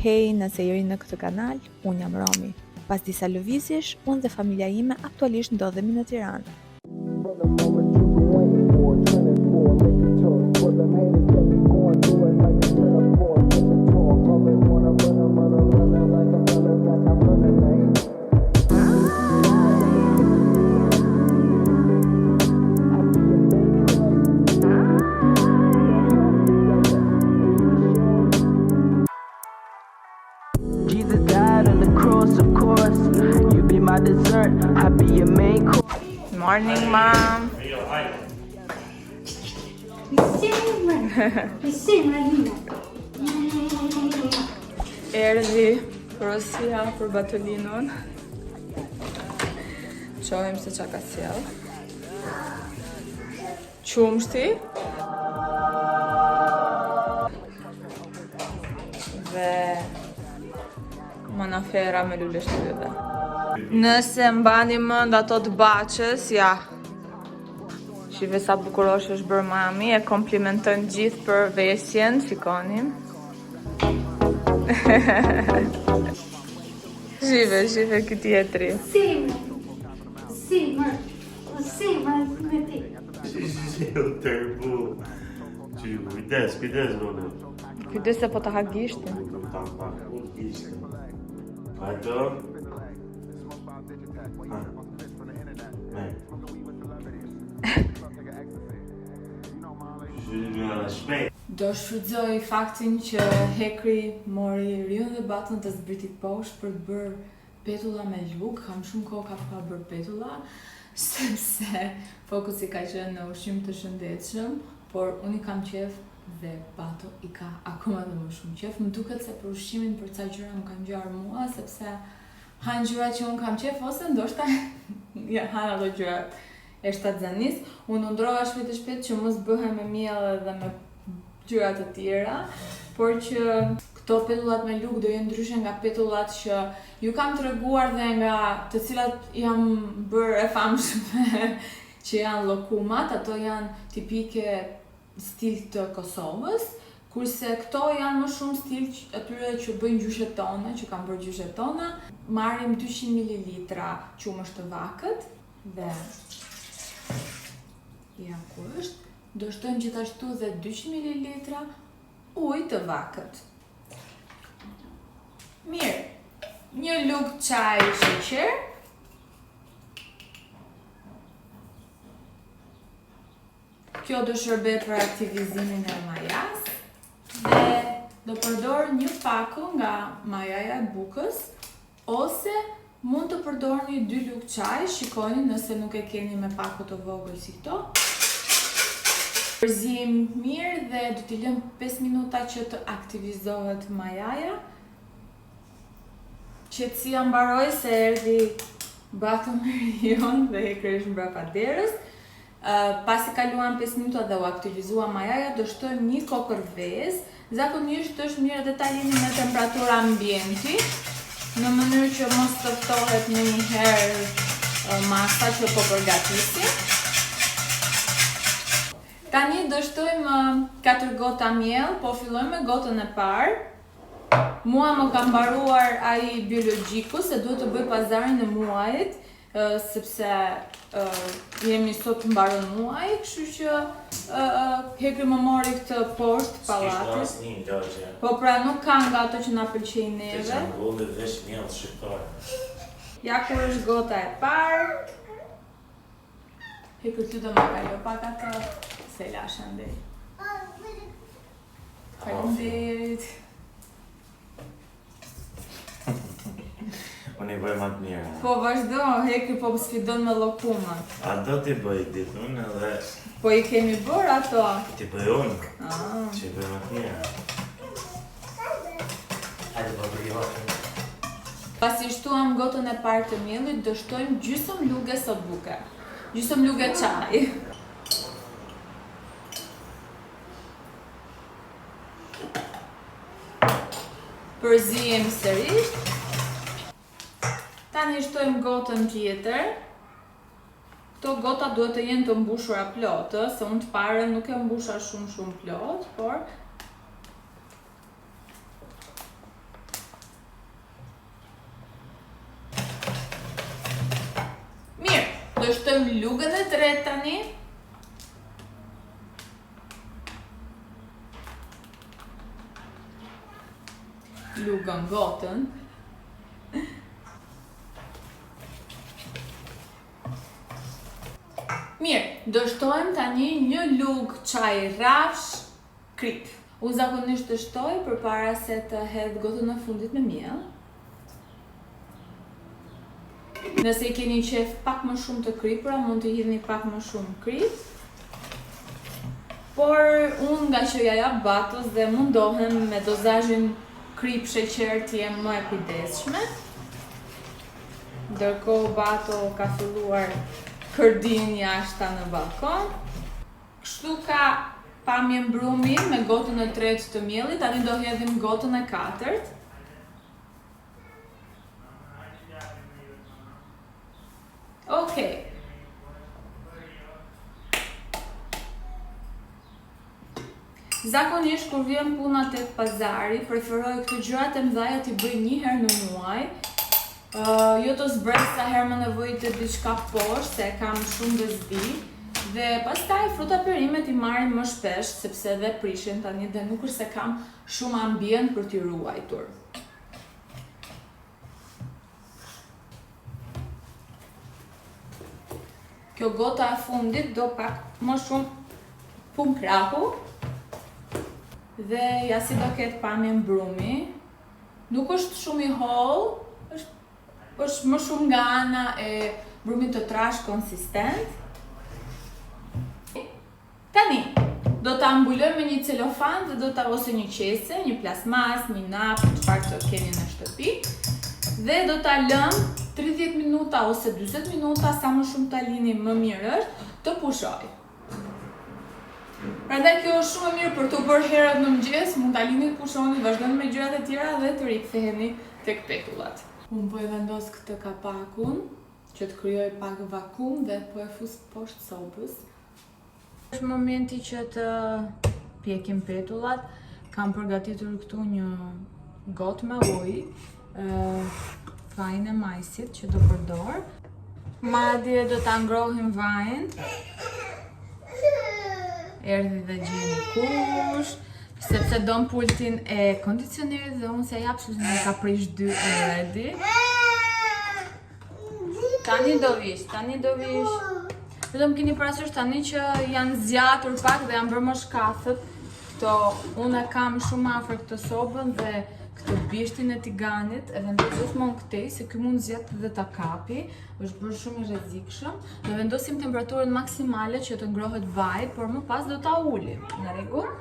Hej, nëse jeri në këtë kanal, unë jam Romi. Pas disa lëvizjesh, unë dhe familja ime aktualisht ndodhemi në Tiranë. Jesus died on the cross, of course. You be my dessert, I be your main course. Morning, Mom. Erdhi Rosia për batolinën. Shohim se çka ka sjell. Qumshti. Dhe manafera me lule shtype. Nëse mbani mend ato të Baçës, ja. Shive sa bukurosh është bërë mami, e komplimenton gjithë për vesjen, shikoni. Shive ky tjetri. Sim, me ti. Eu terbu. Kujdes, Rona. Kujdes se po ta hagishte. Ato. Do shfrytëzoj faktin që Hekri mori riun dhe batën të zbritit poshtë për të bërë petulla me luk. Kam shumë kohë ka bërë petulla, sepse fokusi ka qenë në ushqim të shëndetshëm, por unë i kam qef dhe Bato i ka akoma dhe më shumë qef. Më duket se për ushqimin për ca gjëra më kanë ngjarë mua, sepse han gjëra që unë kam qef, ose ndoshta ja han ato gjërat e shtatzanis. Unë undrova shpejt që mos bëhem me miell dhe me gjëra të tjera, por që këto petullat me luk do jenë ndryshe nga petullat që ju kam treguar dhe nga të cilat jam bërë e famshme që janë llokumat. Ato janë tipike stil të Kosovës, kurse këto janë më shumë stil atyre që bëjnë gjyshet tona, që kanë bërë gjyshet tona. Marrim 200 ml qumësht të vakët dhe ja ku është. Do shtojmë gjithashtu dhe 200 ml ujë të vakët. Mirë, një lugë çaj sheqer. Kjo do shërbej për aktivizimin e majas. Dhe do përdor një pako nga majaja e bukës, ose mund të përdorni 2 lugë çaj, shikoni nëse nuk e keni me pako të vogël si këto. Përzijim mirë dhe do t'i lëm 5 minuta që të aktivizohet majaja. Qetësia mbaroi se erdhi Bato me rion dhe e kresh mbrapa derës. Pasi kaluan 5 minuta dhe u aktivizua majaja, do shtojmë një kokër vezë. Zakonisht është mirë dhe ta lini me temperaturë ambienti, në mënyrë që mos të ftohet në një herë masa që po përgatisim. Tani do shtojmë 4 gota miell, po fillojmë me gotën e parë. Mua më ka mbaruar ai biologjiku, se duhet të bëj pazarin e muajit, sepse jemi sot mbaron muaj, kështu që Hekri më mori këtë poshtë pallatit. Po pra nuk ka nga ato që na pëlqejnë neve. Ja kur është gota e parë. Hekri ty do më kaloj pak atë, se lash andej. Faleminderit. Unë i bëj më të mirë. Po vazhdo, Hekri po sfidon me llokumat. A do t'i bëj ditë unë edhe... Po i kemi bërë ato. T'i bëj unë, që i bëj më të mirë. Hajde po bëj. Pasi shtuam gotën e parë të miellit, do shtojmë gjysmë luge sot buke. Gjysmë luge çaj. Përzijim sërish. Tani shtojmë gotën tjetër. Këto gota duhet të jenë të mbushura plot, se unë të parën nuk e mbusha shumë plot, por Do shtojmë lugën e tretë tani. Lugën gotën. Mirë, do shtojmë tani një lugë çaj rrafsh krip. Unë zakonisht të shtoj përpara se të hedh gotën e fundit me miell. Nëse i keni qef pak më shumë të kripura, mund të hidhni pak më shumë krip. Por unë nga që ja jap Batos dhe mundohem me dozazhin krip sheqer të jem më e kujdesshme. Ndërkohë Bato ka filluar kërdin jashta në balkon. Kështu ka pamje mbrumi me gotën e tretë të miellit, tani do hedhim gotën e katërt. Okej. Zakonisht kur vjen puna tek pazari, preferoj këto gjërat e mëdha t'i bëj një herë në muaj. Jo të zbres sa herë më nevojite diçka poshtë, se kam shumë bezdi. Dhe pastaj fruta perimet i marrim më shpesh, sepse dhe prishin tani dhe nuk është se kam shumë ambient për t'i ruajtur. Kjo gota e fundit do pak më shumë pun krahu. Dhe ja si do ketë pamje mbrumi. Nuk është shumë i holl, është më shumë nga ana e brumit të trash konsistent. Tani, do ta mbulojmë me një celofan dhe ose një qese, një plasmas, një nap, çfarë të keni në shtëpi. Dhe do ta lëm 30 minuta ose 40 minuta, sa më shumë ta lini më mirë është, të pushoj. Prandaj kjo është shumë e mirë për të bërë herët në mëngjes, mund ta lini të pushoni, vazhdoni me gjërat e tjera dhe të riktheheni tek petullat. Unë po e vendos këtë kapakun që të krijoj pak vakum dhe po e fus poshtë sobës. Është momenti që të pjekim petullat. Kam përgatitur këtu një gotë me ujë, vajin e majsit që do përdor. Madje do ta ngrohim vajin. Erdhi dhe gjeni kush, sepse do në pultin e kondicionerit dhe unë se jap shush në ka prish 2 already. Tani do vish. Vetëm keni parasysh tani që janë zgjatur pak dhe janë bërë më shkathët. Këto unë e kam shumë afër këtë sobën dhe këtë bishtin e tiganit, e vendos gjithmonë këtej se ky mund zgjatë dhe ta kapi, është bërë shumë i rrezikshëm. Do vendosim temperaturën maksimale që të ngrohet vaji, por më pas do ta ulim. Në rregull?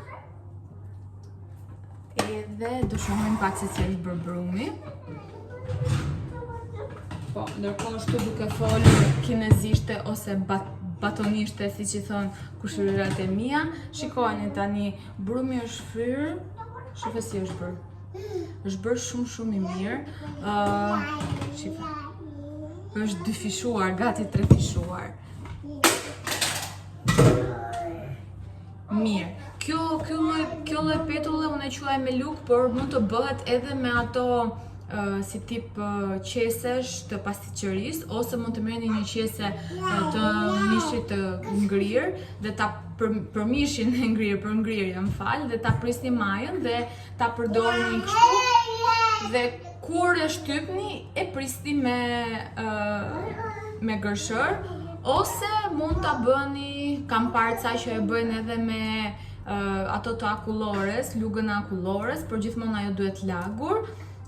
Edhe do shohim pak se si është bërë brumi. Po, ndërkohë ashtu duke folur kinezishte ose batonishte, siç i thon kushërirat e mia. Shikojeni tani, brumi është fryrë. Shifë si është bërë. Është bërë shumë i mirë. Shifë. Është 2 fishuar, gati 3 fishuar. Mirë. Kjo lloj petulle unë e quaj me luk, por mund të bëhet edhe me ato si tip qesesh të pasticqerisë, ose mund të merrni një qese të mishit të ngrirë dhe ta për mishin e ngrirë, për ngrirje, më fal, dhe ta prisni majën dhe ta përdorni kështu. Dhe kur e shtypni e prisni me gërshër, ose mund ta bëni, kam parë ca që e bëjnë edhe me ato të akullores, lugën e akullores, por gjithmonë ajo duhet lagur.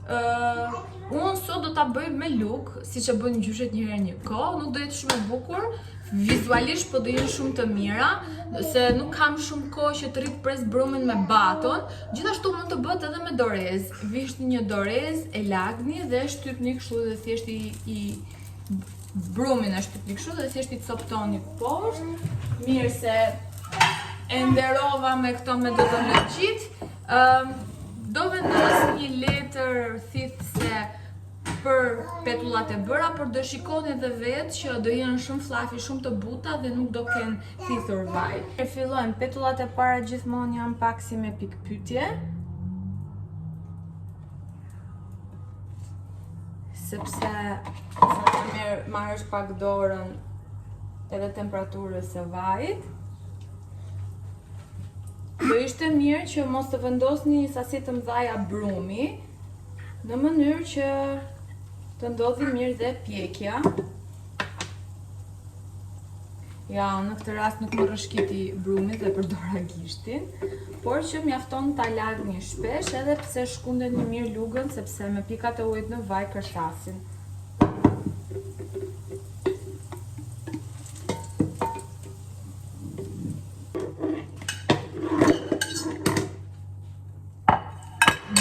Unë sot do ta bëj me luk, siç e bëjnë gjyshet një herë një kohë, nuk do jetë shumë e bukur, vizualisht po do jenë shumë të mira, se nuk kam shumë kohë që të rrit pres brumin me baton. Gjithashtu mund të bëhet edhe me dorez. Vishni një dorez, e lagni dhe shtypni kështu dhe thjesht i brumin e shtypni kështu dhe thjesht i coptoni poshtë. Mirë se e nderova me këto metodologjitë. Do vendos një letër thithse për petullat e bëra, por do shikoni edhe vetë që do jenë shumë flafi, shumë të buta dhe nuk do kenë thithur vaj. E fillojmë, petullat e para gjithmonë janë pak si me pikpyetje. Sepse sa të marrësh pak dorën edhe temperaturës së vajit. Do ishte mirë që mos të vendosni sasi të mëdha brumi, në mënyrë që të ndodhi mirë dhe pjekja. Ja, në këtë rast nuk më rrëshqiti brumit dhe përdora gishtin, por që mjafton ta lagni shpesh edhe pse shkundeni mirë lugën, sepse me pikat e ujit në vaj kërsasin.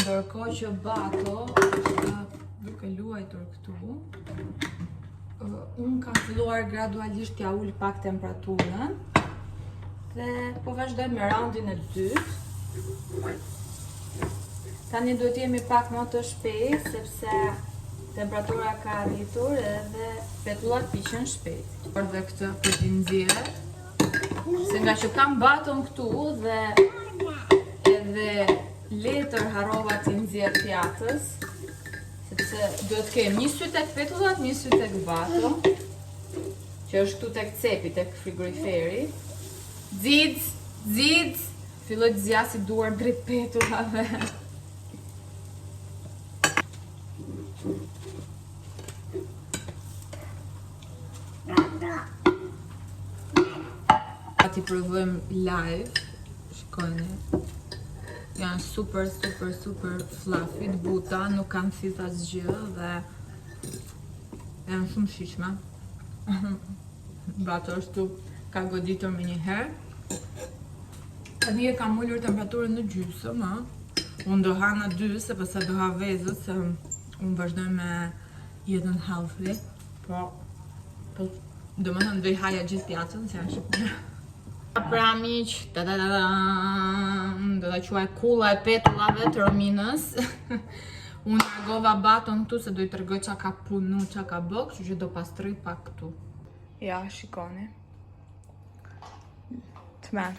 Ndërkohë që bato është duke luajtur këtu, unë kam filluar gradualisht t'ja ul pak temperaturën dhe po vazhdoj me raundin e dytë. Tani duhet jemi pak më të shpejt sepse temperatura ka arritur edhe petullat piqen shpejt. Por dhe këtë për t'i nxjerr, se nga që kam baton këtu dhe edhe letër harrova t'i nxjerr pjatës, sepse duhet kem një sy tek petullat, një sy tek bato, që është tu tek cepi, tek frigoriferi. Xiz, filloj të zjasi duar drejt petullave. Ati provojmë live, shikoni. Janë super fluffy, të buta, nuk kanë thith asgjë dhe janë shumë shishme. Bato është tu ka goditur me një herë. Tani e kam ullur temperaturën në gjysëm, unë do ha në 2, sepse do ha vezët, se unë vazhdoj me jetën healthy, po do më thënë do i haja gjithë pjatën, se janë shumë mirë. Pra miq, do ta quaj kulla e petullave të Rominës. Unë largova baton këtu se do i tregoj çka ka punu, çka ka bë, kështu që do pastroj pak këtu. Ja, shikoni. Tmerr.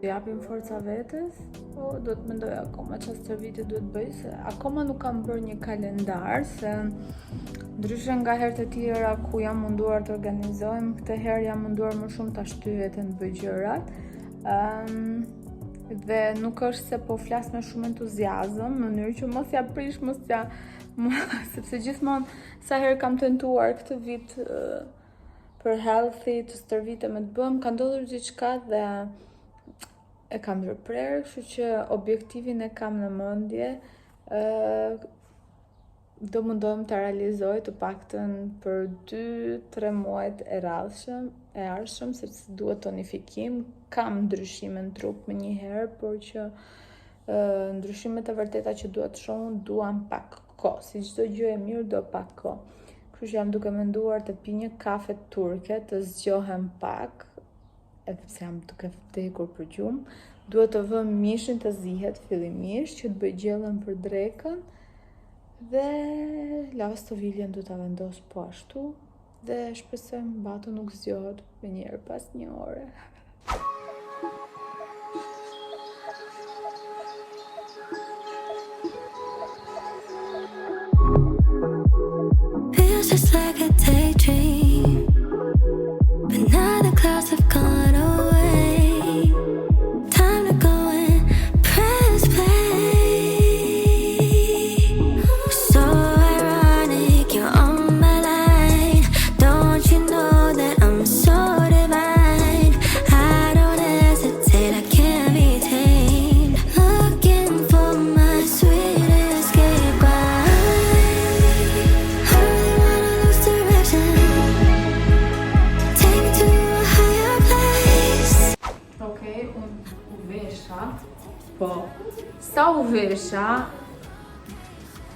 Japim forca vetes, po do të mendoj akoma çfarë stërviti duhet bëj, se akoma nuk kam bërë një kalendar, se ndryshe nga herët e tjera ku jam munduar të organizojmë, këtë herë jam munduar më shumë ta shtyj veten të bëj gjërat. Dhe nuk është se po flas me shumë entuziazëm, në mënyrë që mos ja prish, sepse gjithmonë sa herë kam tentuar këtë vit për healthy, të stërvite me të bëm, ka ndodhur diçka dhe e kam ndërprerë, kështu që objektivin e kam në mendje, do mundohem ta realizoj të paktën për 2-3 muajt e ardhshëm, sepse duhet tonifikim, kam ndryshime në trup më një herë, por që ndryshimet e vërteta që duhet shohun duan pak kohë, si çdo gjë e mirë do pak kohë. Kështu që jam duke menduar të pi një kafe turke, të zgjohem pak, edhe pse jam duke vdekur për gjumë, duhet të vëm mishin të zihet fillimisht, që të bëj gjellën për drekën, dhe lavastoviljen du ta vendos po ashtu, dhe shpresojmë bato nuk zgjohet me njerë pas 1 ore. Feels just like a daydream, but now the clouds have gone away. Time to go and press play. So ironic, you're on my line. Don't you know that I'm so divine? I don't hesitate, I can't be tamed. Looking for my sweet escape. I really wanna lose direction. Take me to a higher place. Okej, unë u vesha, po, sa u vesha,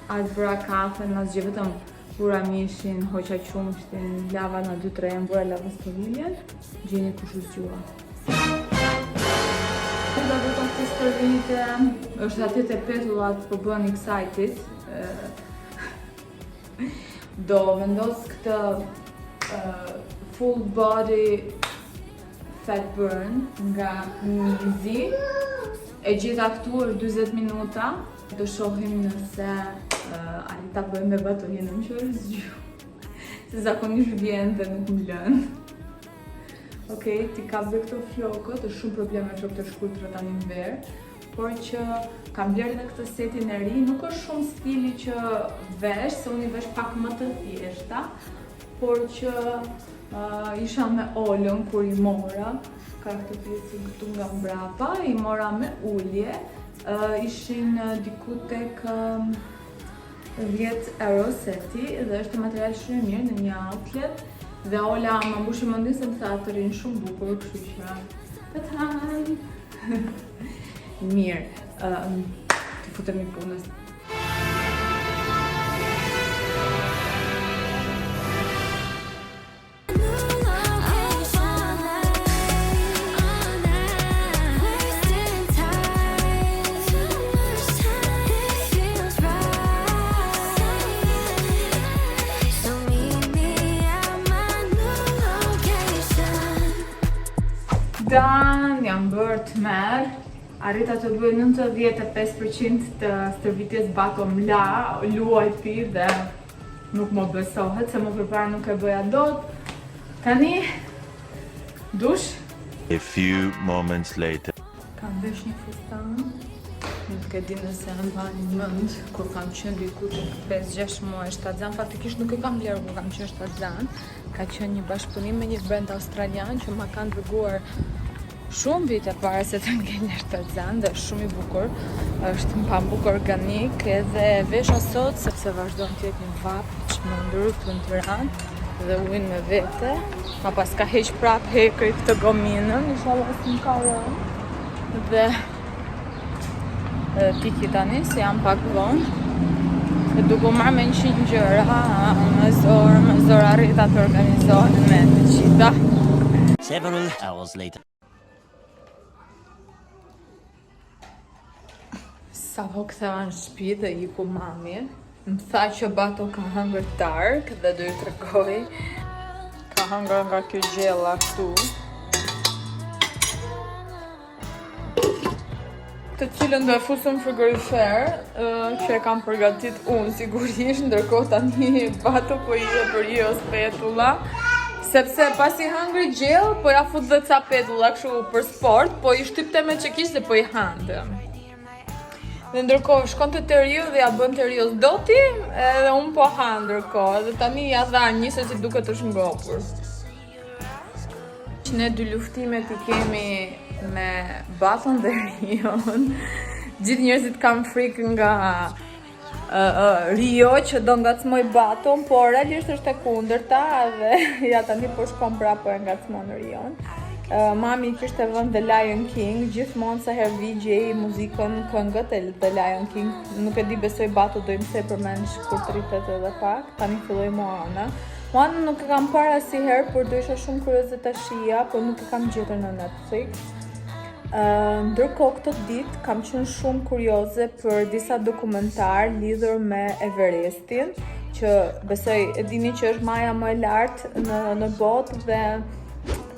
atë bëra kafe, në asgjë, vetëm bura mishin, hoqa qumshtin, lava në 2-3, bura lavastoviljen, gjeni kush u zgjua. Da do të të stërvite, është aty të petullat po bën excited. Do vendos këtë full body fat burn nga mizi. E gjitha këtu është 40 minuta. Do shohim nëse Arita bëjmë me batoninën që është zgju. Se zakonisht vjen dhe nuk më lën. Okej, ti ka bërë këto flokët, është shumë probleme që të shkurtra tani në verë, por që kam blerë dhe këtë setin e ri, nuk është shumë stili që vesh, se unë i vesh pak më të thjeshta, por që isha me olën kur i mora, ka këtë pjesë këtu nga mbrapa, i mora me ullje, ishin diku tek 10 euro seti dhe është material shumë mirë në një outlet dhe Ola më mbushi mendin se më tha të rinë shumë bukur, kështu që mirë, të futemi punës. Dan, jam bërë të merë, arrita të bëj 95% të stërvitjes bato mla, luajti dhe nuk më besohet, se më përpara nuk e bëja dot. Tani, dush. A few moments later. Kam vesh një fustan, nuk e di nëse e mbani mend, kur kam qenë diku të 5-6 muaj shtazan, faktikisht nuk e kam lërë kur kam qenë shtazan, ka qenë një bashkëpunim me një brand australian që ma kanë dërguar shumë vite para se të ngel shtazan dhe shumë i bukur, është një pambuk organik edhe vesha sot sepse vazhdon të jetë një vap që më ndërru të në Tiranë dhe ujnë me vete, ma pas ka heq prap hekri këtë gominën, inshallah s'm ka rënë dhe tiki tani se jam pak vonë dhe duku marrë me 100 gjëra me zor arrita të organizohen me të qita. Several hours later. Sa vo ktheva në shtëpi dhe iku mami, më tha që bato ka hëngër dark dhe do ju tregoj. Ka hëngër nga kjo gjella këtu. Të cilën do e fusëm frigorifer, që e kam përgatit unë sigurisht, ndërkohë tani bato po i e për jo spetulla, sepse pasi hëngri gjell, po ja fut dhe ca petulla kështu për sport, po i shtypte me çekish dhe po i hante. Dhe ndërkohë shkon të riu dhe ja bën të riu doti, edhe unë po ha ndërkohë, dhe tani ja dha një se si duket është ngopur. Ne dy luftimet i kemi me baton dhe rion. Gjithë njerëzit kanë frikë nga Rio që do ngacmoj baton, por realisht është e kundërta dhe ja tani po shkon prapë e ngacmon Rion. Mami kishte vënë The Lion King, gjithmonë sa herë vi gjej muzikën, këngët e The Lion King. Nuk e di, besoj bato do i mësej përmendsh kur të rritet edhe pak. Tani filloi Moana. Moana nuk e kam parë asnjëherë, por do isha shumë kurioze ta shija, por nuk e kam gjetur në Netflix. Ndërkohë këtë ditë kam qenë shumë kurioze për disa dokumentar lidhur me Everestin, që besoj e dini që është maja më e lartë në botë dhe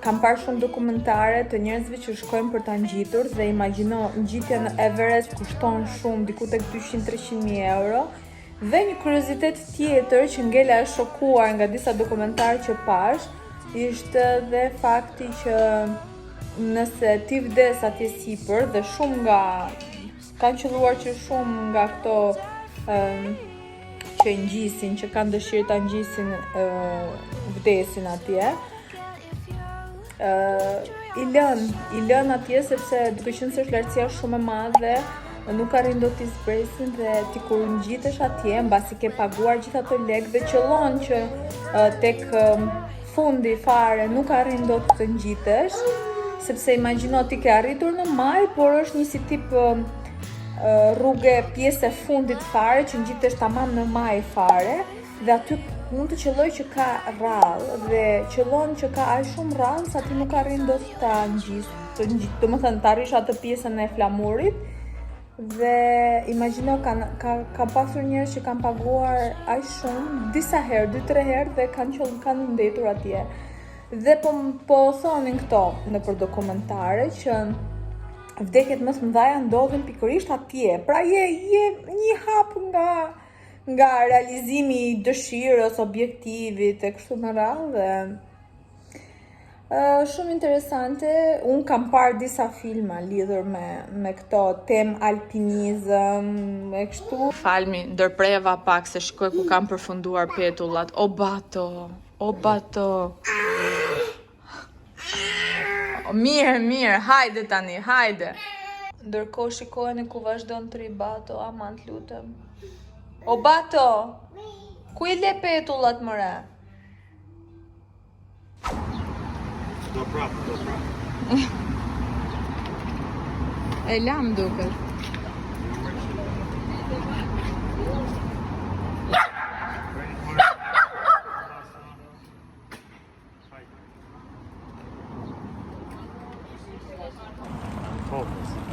kam parë shumë dokumentare të njerëzve që shkojnë për ta ngjitur dhe imagjino ngjitja në Everest kushton shumë, diku tek 200-300.000 euro. Dhe një kuriozitet tjetër që ngela e shokuar nga disa dokumentarë që pash, ishte dhe fakti që nëse ti vdes atje sipër dhe shumë nga kanë qelluar që shumë nga këto që ngjisin, që kanë dëshirë ta ngjisin vdesin atje. I lën atje sepse duke qenë se është lartësia shumë e madhe, nuk arrin dot t'i zbresin dhe ti kur ngjitesh atje, mbasi ke paguar gjithë ato lekë dhe qëllon që tek fundi fare nuk arrin dot të ngjitesh, sepse imagjino ti ke arritur në maj, por është një si tip rrugë pjesë e fundit fare që ngjitesh tamam në maj fare dhe aty mund të qelloj që ka rrallë dhe qellon që ka aq shumë rrallë sa ti nuk arrin dot ta ngjisë, domethënë të arrish atë pjesën e flamurit. Dhe imagjino ka pasur njerëz që kanë paguar aq shumë disa herë, 2-3 herë dhe kanë ndetur atje. Dhe po thonin këto nëpër dokumentare që vdekjet më të mëdha ndodhin pikërisht atje. Pra je një hap nga realizimi i dëshirës, objektivit e kështu me radhë. Shumë interesante. Unë kam parë disa filma lidhur me këto temë alpinizëm e kështu. Falmi, ndërpreva pak se shkoj ku kam përfunduar petullat. O bato. Mirë, hajde tani, hajde. Ndërkohë shikojeni ku vazhdon të rri Bato, aman të lutem. O Bato, ku I le petullat mëre? Do prap. E lam duket.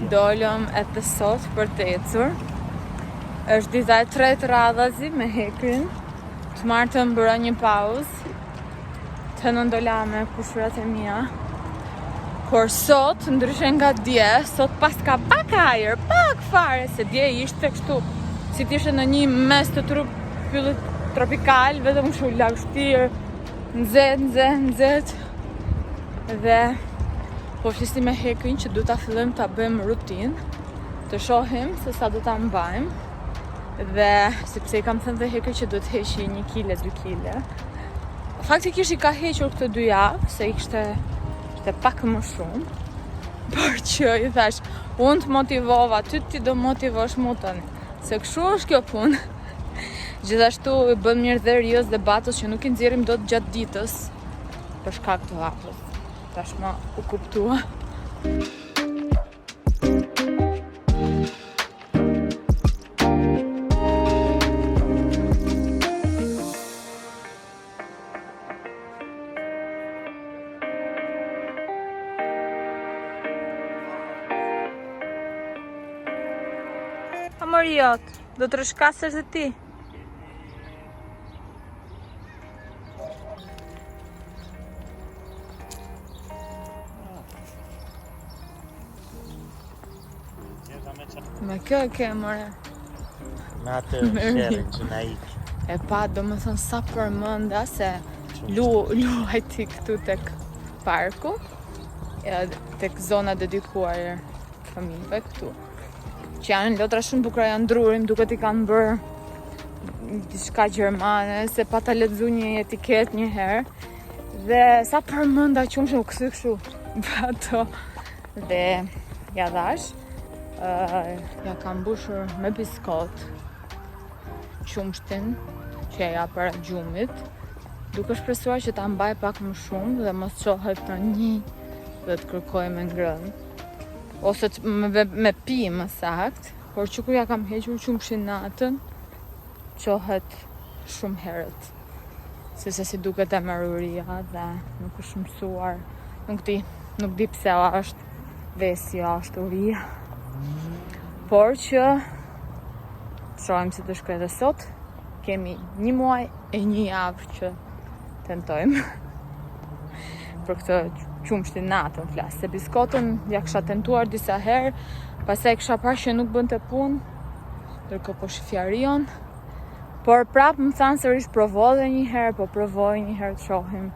Dolëm edhe sot për të ecur. Është dita e tretë radhazi me hekrin. Të martën bëra një pauzë. Të nëndola me kushurat e mia. Por sot, ndryshe nga dje, sot paska pak ajër, pak fare, se dje ishte kështu, si t'ishe në një mes të pyllit tropikal, vetëm kështu lagështirë, nxet. Dhe po flisim me hekrin që du ta fillojmë ta bëjmë rutinë, të shohim se sa do ta mbajmë. Dhe sepse I kam thënë dhe hekrit që do të heqi 1 kile, 2 kile. Faktikisht I ka hequr këtë 2 javë, se I kishte pak më shumë. Por që I thash, unë të motivova, ti do motivosh mu tani. Se kështu është kjo punë. Gjithashtu I bën mirë dhe Rios dhe Batos që nuk I nxjerrim dot gjatë ditës për shkak të hapës. Tashmë u kuptua. Amor jot, do të rishkasësh dhe ti? Me kjo e ke, more. Me atë sherrin që na ik. E pa, do më thënë sa përmënda se luajti këtu tek parku, tek zona dedikuar fëmijëve këtu. Që janë lotra shumë bukura, janë drurim, duket I kanë bërë diçka gjermane, se pa ta lexuar një etiket një herë. Dhe sa përmenda qumshin u kthy kështu Bato. Dhe ja dhash, ja kam mbushur me biskot qumshtin që ja para gjumit, duke shpresuar që ta mbaj pak më shumë dhe mos çohet në një dhe të kërkoj me ngrënë. Ose me pi më sakt, por që kur ja kam hequr qumshin natën, qohet shumë herët. Se si duket e meruria dhe nuk është mësuar, nuk di pse është vesi, është uria. Por që shohim si të shkoj edhe sot, kemi 1 muaj e 1 javë që tentojmë për këtë qumshtin natën flas. Se biskotën ja kisha tentuar disa herë, pastaj kisha parë që nuk bënte punë, ndërkohë po shifja Rion. Por prapë më thanë sërish provo dhe një herë, po provoj një herë të shohim